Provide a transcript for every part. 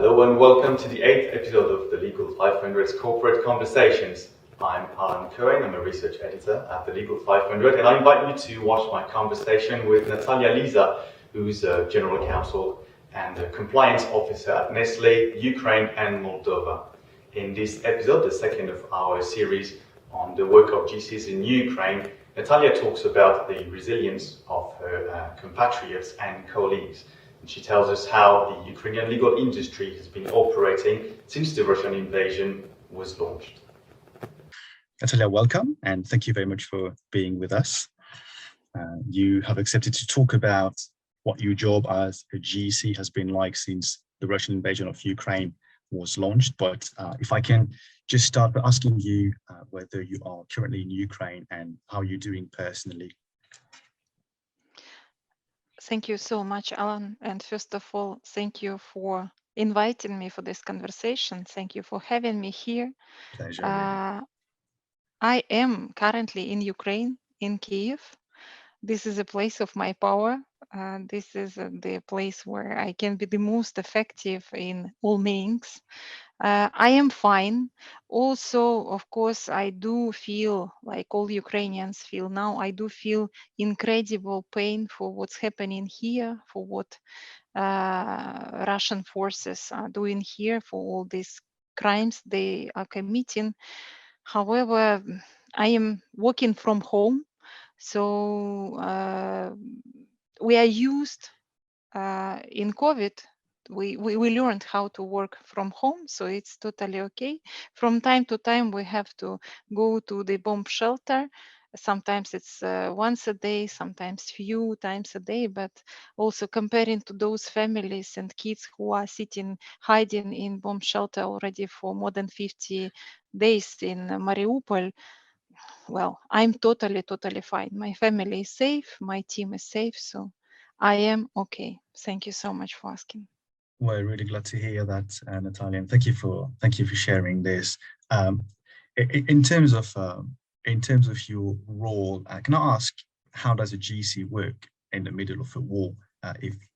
Hello and welcome to the 8th episode of the Legal 500's Corporate Conversations. I'm Allan Cohen, I'm a research editor at the Legal 500, and I invite you to watch my conversation with Natalia Lysa, who's a general counsel and a compliance officer at Nestlé Ukraine and Moldova. In this episode, the second of our series on the work of GCs in Ukraine, Natalia talks about the resilience of her compatriots and colleagues. And she tells us how the Ukrainian legal industry has been operating since the Russian invasion was launched. Natalia, welcome, and thank you very much for being with us. You have accepted to talk about what your job as a GC has been like since the Russian invasion of Ukraine was launched. But if I can just start by asking you whether you are currently in Ukraine and how you're doing personally. Thank you so much, Allan. And first of all, thank you for inviting me for this conversation. Thank you for having me here. Pleasure. I am currently in Ukraine, in Kyiv. This is a place of my power. This is the place where I can be the most effective in all meetings. I am fine. Also, of course, I do feel like all Ukrainians feel now. I do feel incredible pain for what's happening here, for what Russian forces are doing here, for all these crimes they are committing. However, I am working from home, so we are used in COVID. We learned how to work from home, so it's totally okay. From time to time, we have to go to the bomb shelter. Sometimes it's once a day, sometimes few times a day, but also comparing to those families and kids who are sitting, hiding in bomb shelter already for more than 50 days in Mariupol, well, I'm totally fine. My family is safe, my team is safe, so I am okay. Thank you so much for asking. We're really glad to hear that, Natalia, and thank you for sharing this. In terms of your role, can I ask, how does a GC work in the middle of a war,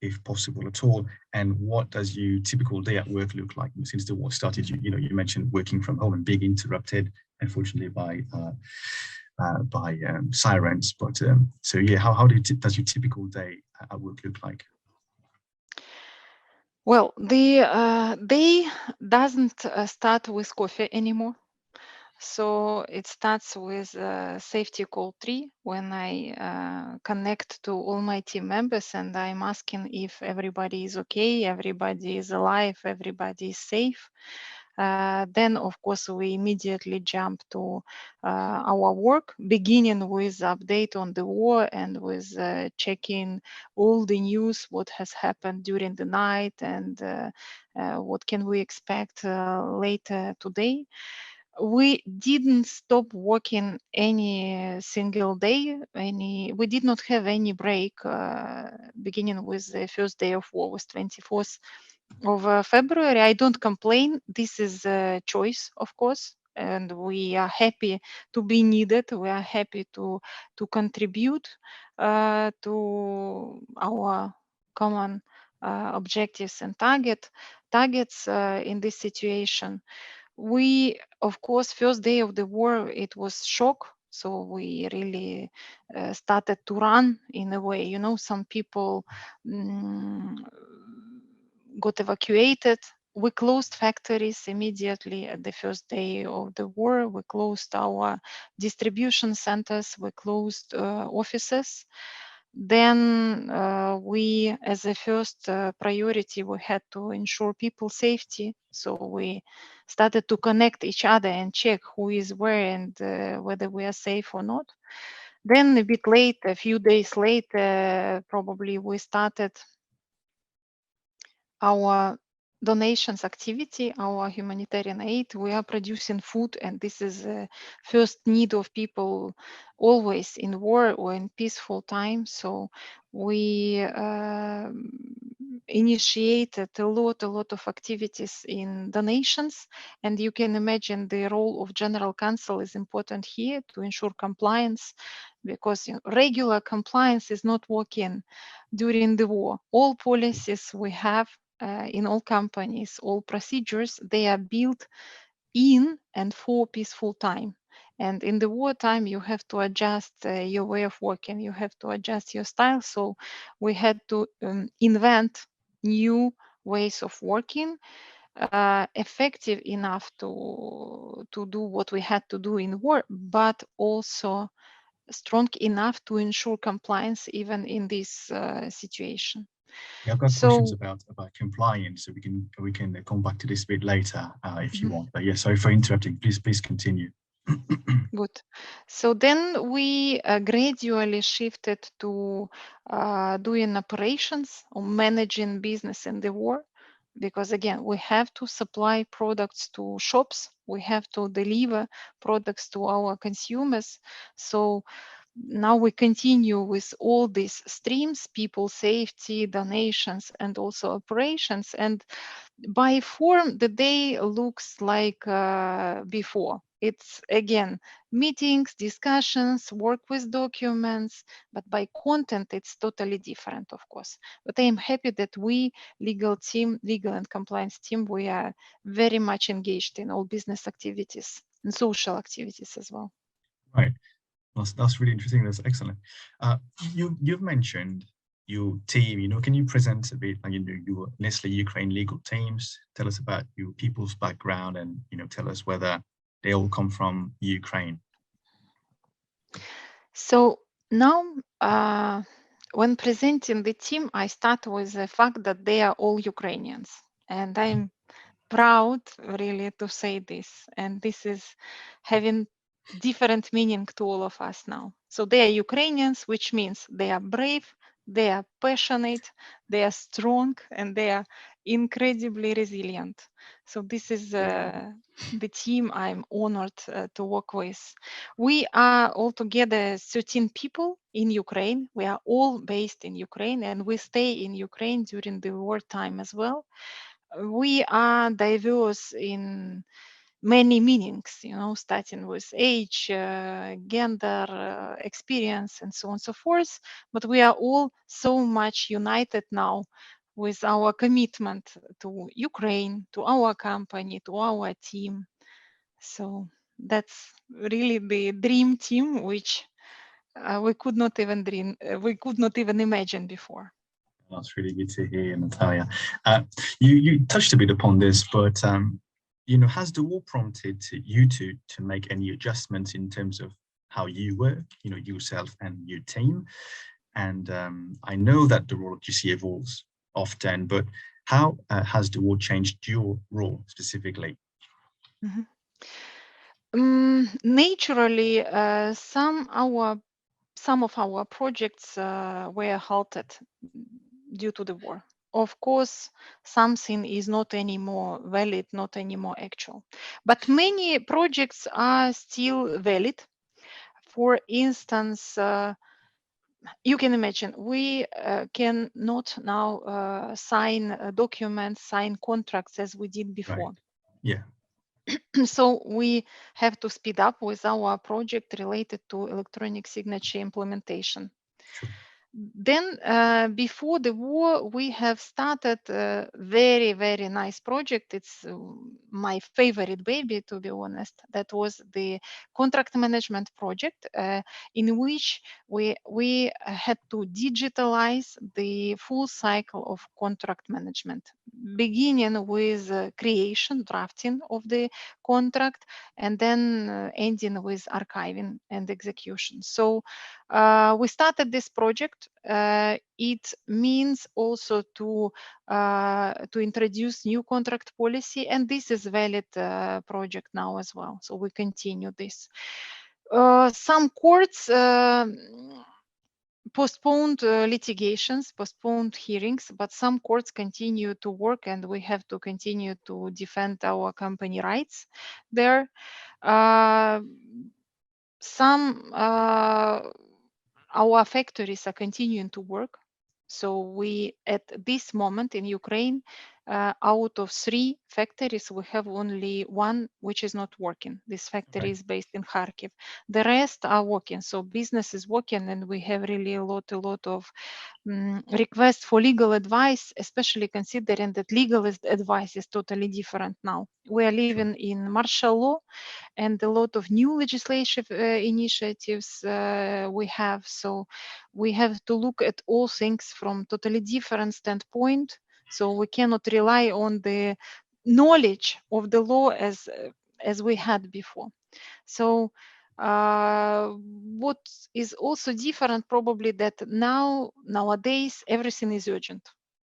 if possible at all? And what does your typical day at work look like since the war started? You mentioned working from home and being interrupted, unfortunately, by sirens. But so yeah, how does your typical day at work look like? Well, the day doesn't start with coffee anymore. So it starts with safety call 3 when I connect to all my team members and I'm asking if everybody is okay, everybody is alive, everybody is safe. Then, of course, we immediately jump to our work, beginning with update on the war and with checking all the news, what has happened during the night and what can we expect later today. We didn't stop working any single day. We did not have any break beginning with the first day of war, was 24th of February. I don't complain. This is a choice, of course, and we are happy to be needed. We are happy to contribute to our common objectives and targets in this situation. We, of course, first day of the war, it was shock. So we really started to run in a way. You know, some people got evacuated. We closed factories immediately at the first day of the war. We closed our distribution centers. We closed offices. Then we, as a first priority, we had to ensure people safety. So we started to connect each other and check who is where and whether we are safe or not. Then a bit late, a few days later, probably we started our donations activity, our humanitarian aid. We are producing food, and this is the first need of people always in war or in peaceful time. So we initiated a lot of activities in donations, and you can imagine the role of general counsel is important here to ensure compliance, because regular compliance is not working during the war. All policies we have in all companies, all procedures, they are built in and for peaceful time. And in the wartime, you have to adjust your way of working, you have to adjust your style. So we had to invent new ways of working, effective enough to do what we had to do in war, but also strong enough to ensure compliance even in this situation. Yeah, I've got questions So about compliance, so we can come back to this a bit later if you mhm. want. But yeah, sorry for interrupting. Please continue. Good. So then we gradually shifted to doing operations or managing business in the war, because again, we have to supply products to shops, we have to deliver products to our consumers. So now we continue with all these streams: people safety, donations, and also operations. And by form, the day looks like before. It's again meetings, discussions, work with documents, but by content, it's totally different, of course. But I am happy that we, legal and compliance team, we are very much engaged in all business activities and social activities as well. Right. That's really interesting. That's excellent. You've mentioned your team. Can you present a bit, your Nestlé Ukraine legal teams? Tell us about your people's background, and tell us whether they all come from Ukraine. So now, when presenting the team, I start with the fact that they are all Ukrainians, and I'm proud really to say this. And this is having different meaning to all of us now. So they are Ukrainians, which means they are brave, they are passionate, they are strong, and they are incredibly resilient. So this is the team I'm honored to work with. We are altogether 13 people in Ukraine. We are all based in Ukraine, and we stay in Ukraine during the wartime as well. We are diverse in many meanings, starting with age, gender, experience, and so on and so forth. But we are all so much united now with our commitment to Ukraine, to our company, to our team. So that's really the dream team, which we could not even dream, we could not even imagine before. That's really good to hear, Natalia. You touched a bit upon this, but has the war prompted you to make any adjustments in terms of how you work, yourself and your team? And I know that the role of GC evolves often, but how has the war changed your role specifically? Mm-hmm. Naturally, some of our projects were halted due to the war. Of course, something is not anymore valid, not anymore actual. But many projects are still valid. For instance, you can imagine we cannot now sign documents, sign contracts as we did before. Right. Yeah. So we have to speed up with our project related to electronic signature implementation. Sure. Then before the war, we have started a very, very nice project. It's my favorite baby, to be honest. That was the contract management project in which we had to digitalize the full cycle of contract management, beginning with creation, drafting of the contract, and then ending with archiving and execution. So we started this project. It means also to introduce new contract policy, and this is valid project now as well. So we continue this. Some courts postponed litigations, postponed hearings, but some courts continue to work, and we have to continue to defend our company rights there. Some our factories are continuing to work. So we, at this moment in Ukraine, out of 3 factories, we have only 1 which is not working. This factory is based in Kharkiv. The rest are working, so business is working, and we have really a lot of requests for legal advice, especially considering that legal advice is totally different now. We are living in martial law, and a lot of new legislative initiatives we have. So we have to look at all things from totally different standpoint. So we cannot rely on the knowledge of the law as we had before. So what is also different probably that nowadays everything is urgent.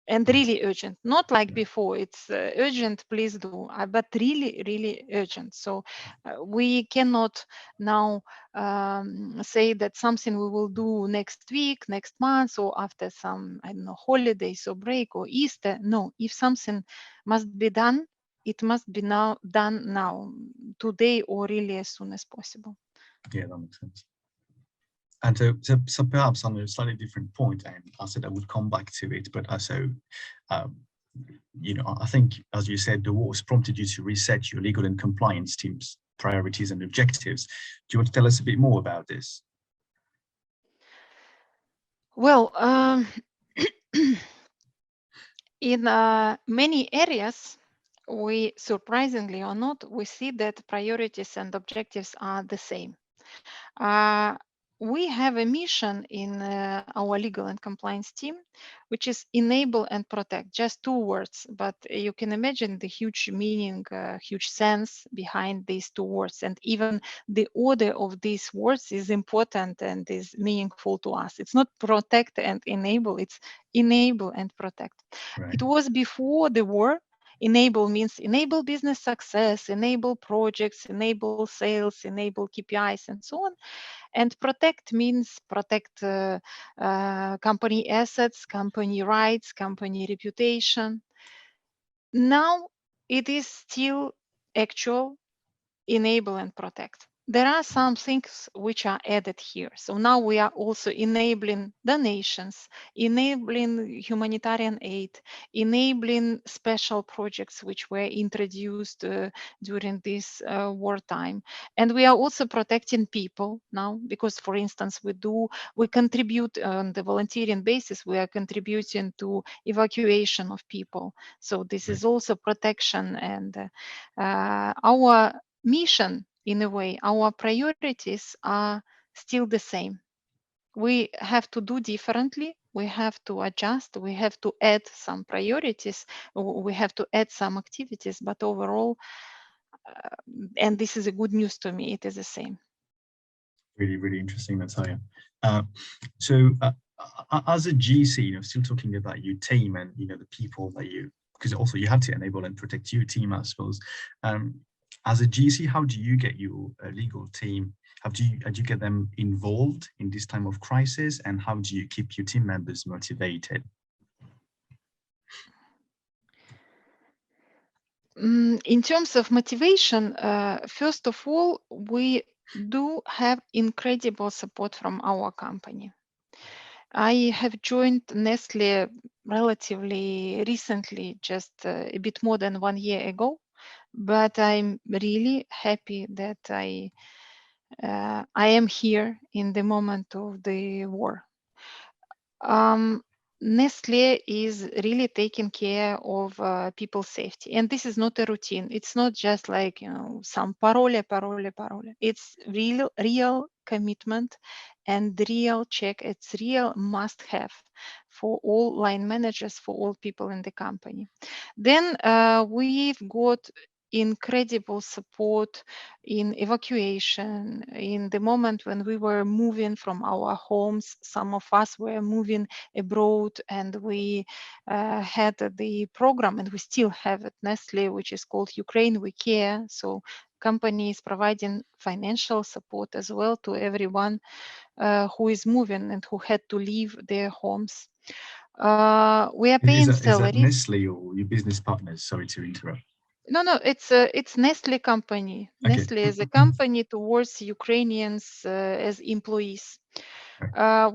And really urgent, not like before. It's urgent, please do, but really urgent. So we cannot now say that something we will do next week, next month, or after some, I don't know, holidays or break or Easter. No, if something must be done, it must be done now, today, or really as soon as possible. Yeah, that makes sense. And so perhaps on a slightly different point, and I said I would come back to it, but also, you know, I think, as you said, the wars prompted you to reset your legal and compliance team's priorities and objectives. Do you want to tell us a bit more about this? Well, in many areas, we, surprisingly or not, we see that priorities and objectives are the same. We have a mission in our legal and compliance team, which is enable and protect. Just 2 words, but you can imagine the huge meaning, huge sense behind these 2 words. And even the order of these words is important and is meaningful to us. It's not protect and enable, it's enable and protect. Right. It was before the war. Enable means enable business success, enable projects, enable sales, enable KPIs, and so on. And protect means protect company assets, company rights, company reputation. Now it is still actual enable and protect. There are some things which are added here. So now we are also enabling donations, enabling humanitarian aid, enabling special projects which were introduced during this wartime. And we are also protecting people now, because, for instance, we contribute on the volunteering basis, we are contributing to evacuation of people. So this is also protection, and our mission, in a way, our priorities are still the same. We have to do differently. We have to adjust. We have to add some priorities. We have to add some activities. But overall, and this is a good news to me, it is the same. Really, really interesting, Natalia. So as a GC, you know, still talking about your team and, you know, the people that you, because also you have to enable and protect your team, I suppose. As a GC, how do you get your legal team? How do you get them involved in this time of crisis, and how do you keep your team members motivated? In terms of motivation, first of all, we do have incredible support from our company. I have joined Nestlé relatively recently, just a bit more than 1 year ago, but I'm really happy that I am here in the moment of the war. Nestlé is really taking care of people's safety, and this is not a routine. It's not just like, you know, some parole. It's real commitment and real check. It's real must-have for all line managers, for all people in the company. Then we've got incredible support in evacuation. In the moment when we were moving from our homes, some of us were moving abroad, and we had the program, and we still have at Nestlé, which is called Ukraine We Care. So company is providing financial support as well to everyone who is moving and who had to leave their homes. We are paying salaries. Is that Nestlé or your business partners? Sorry to interrupt. No, it's Nestlé company. Okay. Nestlé is a company towards Ukrainians as employees.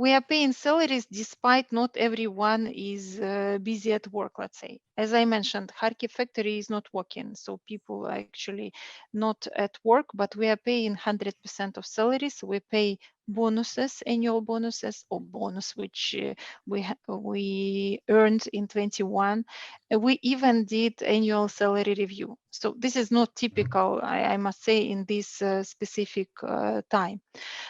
We are paying salaries despite not everyone is busy at work, let's say. as I mentioned, Kharkiv factory is not working, so people are actually not at work, but we are paying 100% of salaries. We pay bonuses, annual bonuses, or bonus which we earned in 21. We even did annual salary review. So this is not typical, I must say, in this specific time.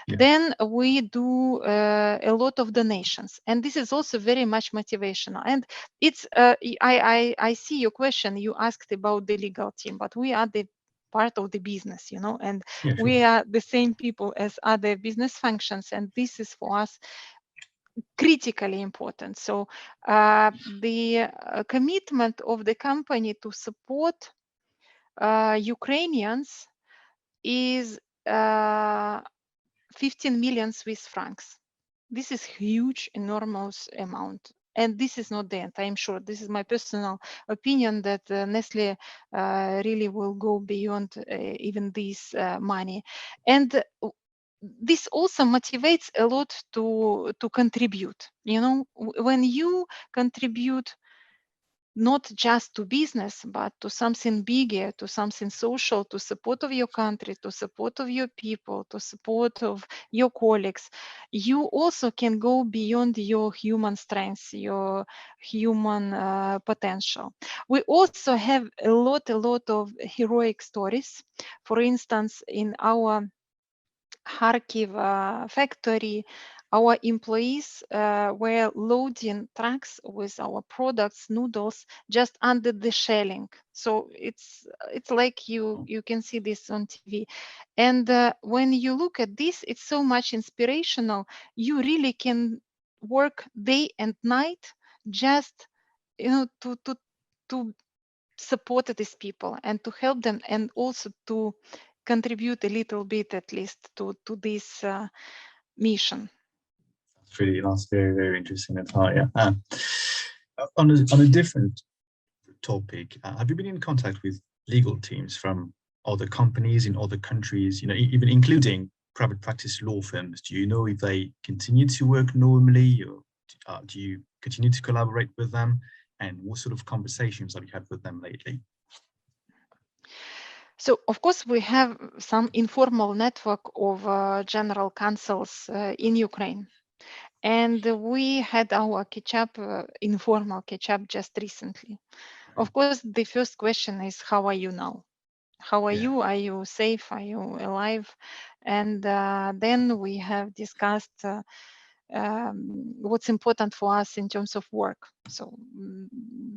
Yeah. Then we do a lot of donations, and this is also very much motivational. And it's I see your question. You asked about the legal team, but we are the part of the business, you know, and Yeah, sure. we are the same people as other business functions, and this is for us critically important. So the commitment of the company to support Ukrainians is 15 million Swiss francs. This is huge, enormous amount. And this is not the end, I'm sure. This is my personal opinion that Nestlé really will go beyond even this money. And this also motivates a lot to contribute. You know, when you contribute not just to business, but to something bigger, to something social, to support of your country, to support of your people, to support of your colleagues, you also can go beyond your human strengths, your human potential. We also have a lot of heroic stories. For instance, in our Kharkiv factory, our employees were loading trucks with our products, noodles, just under the shelling. So it's like you can see this on TV. And when you look at this, it's so much inspirational. You really can work day and night just to support these people and to help them, and also to contribute a little bit, at least, to this mission. That's very interesting, Natalia. On a different topic, have you been in contact with legal teams from other companies in other countries, you know, even including private practice law firms? Do you know if they continue to work normally, or do you continue to collaborate with them? And what sort of conversations have you had with them lately? So, of course, we have some informal network of general counsels in Ukraine. And we had our catch-up, informal catch-up, just recently. Of course, the first question is, how are you now? How are you? Are you safe? Are you alive? And then we have discussed what's important for us in terms of work. So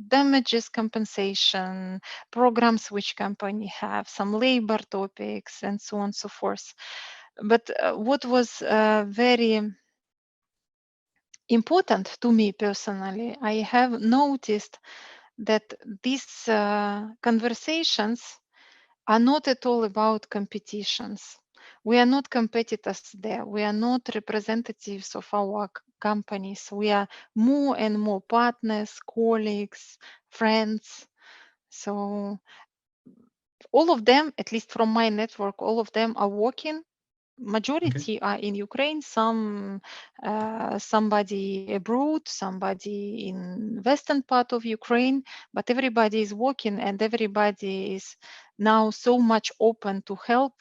damages compensation, programs which company have, some labor topics, and so on and so forth. But what was very important to me personally, I have noticed that these conversations are not at all about competitions. We are not competitors there. We are not representatives of our companies. We are more and more partners, colleagues, friends. So all of them, at least from my network, all of them are working. Majority are in Ukraine, some somebody abroad, somebody in western part of Ukraine, but everybody is working and everybody is now so much open to help.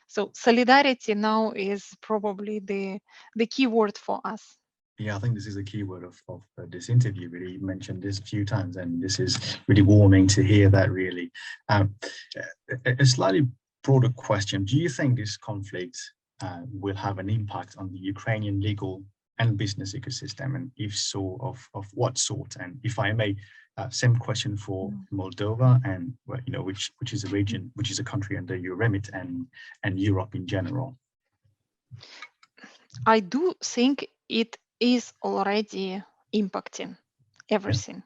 So solidarity now is probably the key word for us. Yeah, I think this is a key word of this interview. Really, you mentioned this a few times, and this is really warming to hear that, really. A slightly broader question. Do you think this conflict will have an impact on the Ukrainian legal and business ecosystem? And if so, of what sort? And if I may, same question for Moldova, and you know, which is a region, which is a country under your remit, and Europe in general. I do think it is already impacting everything.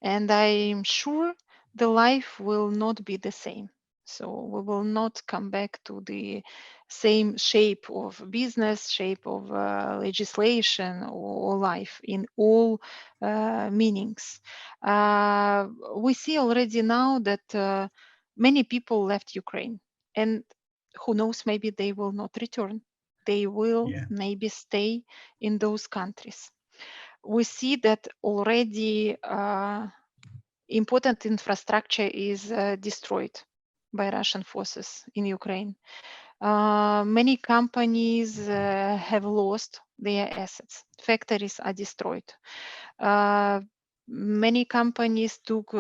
And I'm sure the life will not be the same. So we will not come back to the same shape of business, shape of legislation or life in all meanings. We see already now that many people left Ukraine, and who knows, maybe they will not return. They will maybe stay in those countries. We see that already important infrastructure is destroyed by Russian forces in Ukraine. Many companies have lost their assets. Factories are destroyed. Many companies took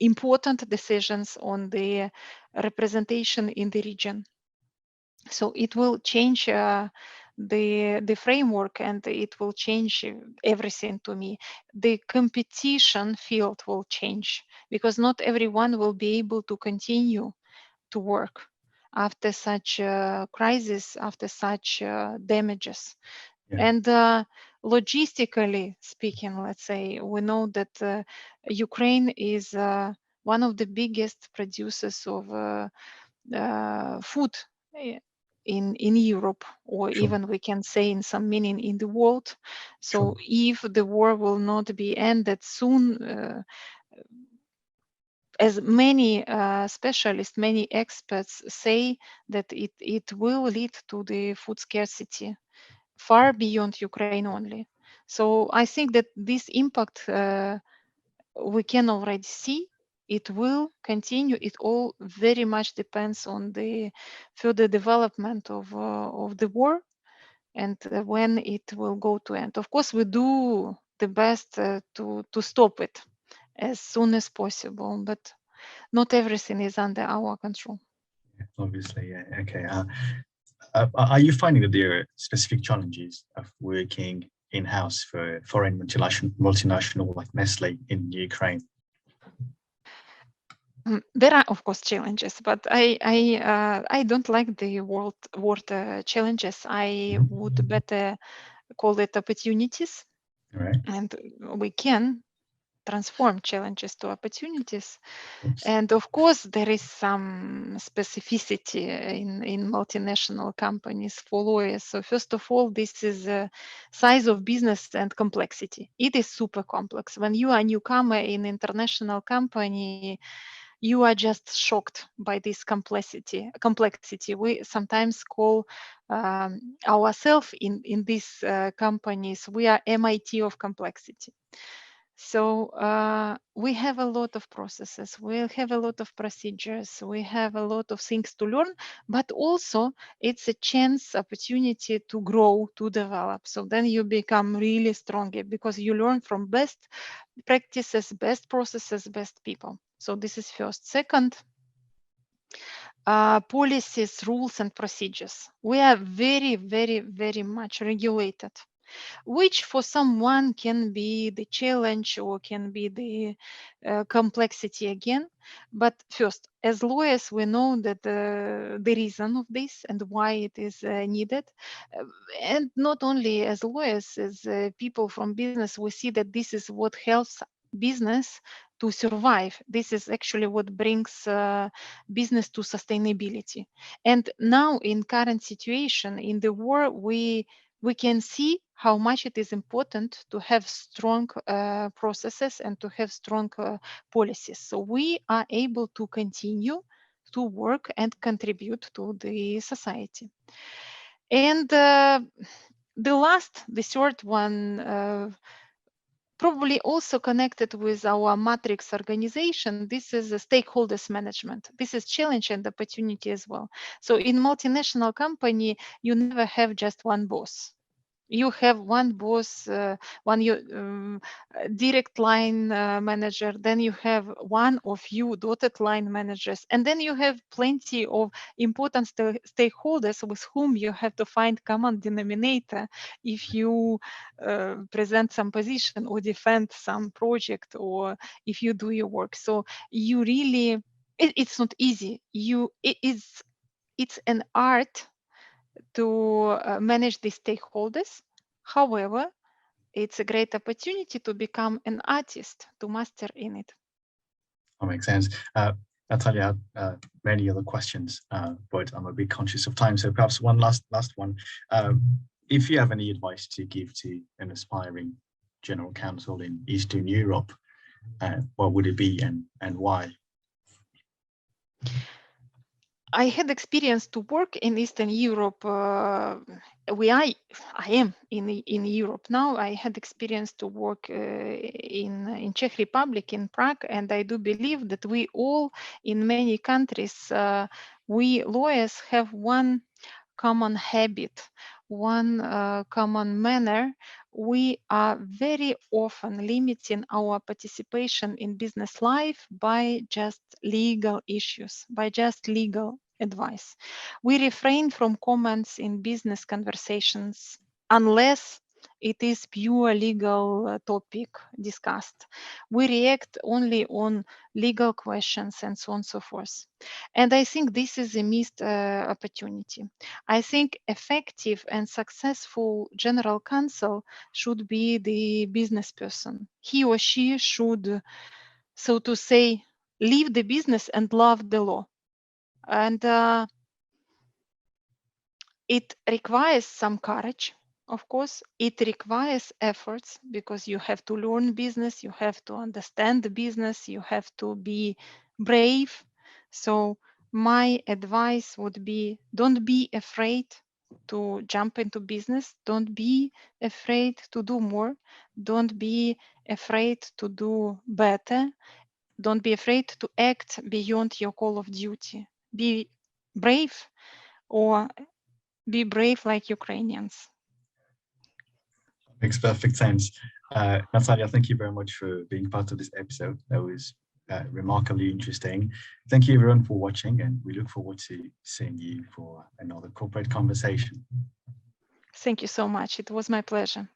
important decisions on their representation in the region. So it will change the framework, and it will change everything to me. The competition field will change because not everyone will be able to continue to work after such a crisis, after such damages. Yeah. And logistically speaking, let's say, we know that Ukraine is one of the biggest producers of food in Europe, or Sure. even we can say in some meaning in the world. So Sure. if the war will not be ended soon, as many specialists, many experts say that it will lead to the food scarcity far beyond Ukraine only. So I think that this impact we can already see. It will continue. It all very much depends on the further development of the war, and when it will go to end. Of course, we do the best to stop it as soon as possible, but not everything is under our control. Obviously, yeah. Okay. Are you finding that there are specific challenges of working in-house for foreign multinational like Nestlé in Ukraine? There are, of course, challenges, but I don't like the word challenges. I would better call it opportunities, All right. and we can transform challenges to opportunities. Oops. And of course, there is some specificity in multinational companies for lawyers. So first of all, this is size of business and complexity. It is super complex. When you are a newcomer in international company, you are just shocked by this complexity. We sometimes call ourselves in these companies, we are MIT of complexity. So we have a lot of processes, we have a lot of procedures, we have a lot of things to learn, but also it's a chance, opportunity to grow, to develop. So then you become really stronger because you learn from best practices, best processes, best people. So this is first. Second, policies, rules, and procedures. We are very, very, very much regulated, which for someone can be the challenge or can be the complexity again. But first, as lawyers, we know that the reason of this and why it is needed. And not only as lawyers, as people from business, we see that this is what helps business to survive. This is actually what brings business to sustainability. And now in current situation, in the war, we can see how much it is important to have strong processes and to have strong policies. So we are able to continue to work and contribute to the society. And the third one, probably also connected with our matrix organization, this is a stakeholders management. This is challenge and opportunity as well. So in multinational company, you never have just one boss. You have one boss, one direct line manager, then you have one or few dotted line managers, and then you have plenty of important stakeholders with whom you have to find common denominator if you present some position or defend some project, or if you do your work. So you really, it's not easy. It's an art to manage the stakeholders. However, it's a great opportunity to become an artist, to master in it. That makes sense. Natalia, many other questions, but I'm a bit conscious of time. So perhaps one last one. If you have any advice to give to an aspiring general counsel in Eastern Europe, what would it be and why? I had experience to work in Eastern Europe. I am in Europe now. I had experience to work in Czech Republic, in Prague, and I do believe that we all, in many countries, we lawyers have one common habit, one common manner. We are very often limiting our participation in business life by just legal issues, by just legal advice. We refrain from comments in business conversations unless it is pure legal topic discussed. We react only on legal questions and so on and so forth. And I think this is a missed opportunity. I think effective and successful general counsel should be the business person. He or she should, so to say, leave the business and love the law. And it requires some courage, of course. It requires efforts because you have to learn business, you have to understand the business, you have to be brave. So my advice would be, don't be afraid to jump into business. Don't be afraid to do more. Don't be afraid to do better. Don't be afraid to act beyond your call of duty. Be brave, or be brave like Ukrainians. Makes perfect sense. Natalia, thank you very much for being part of this episode. That was remarkably interesting. Thank you everyone for watching, and we look forward to seeing you for another corporate conversation. Thank you so much. It was my pleasure.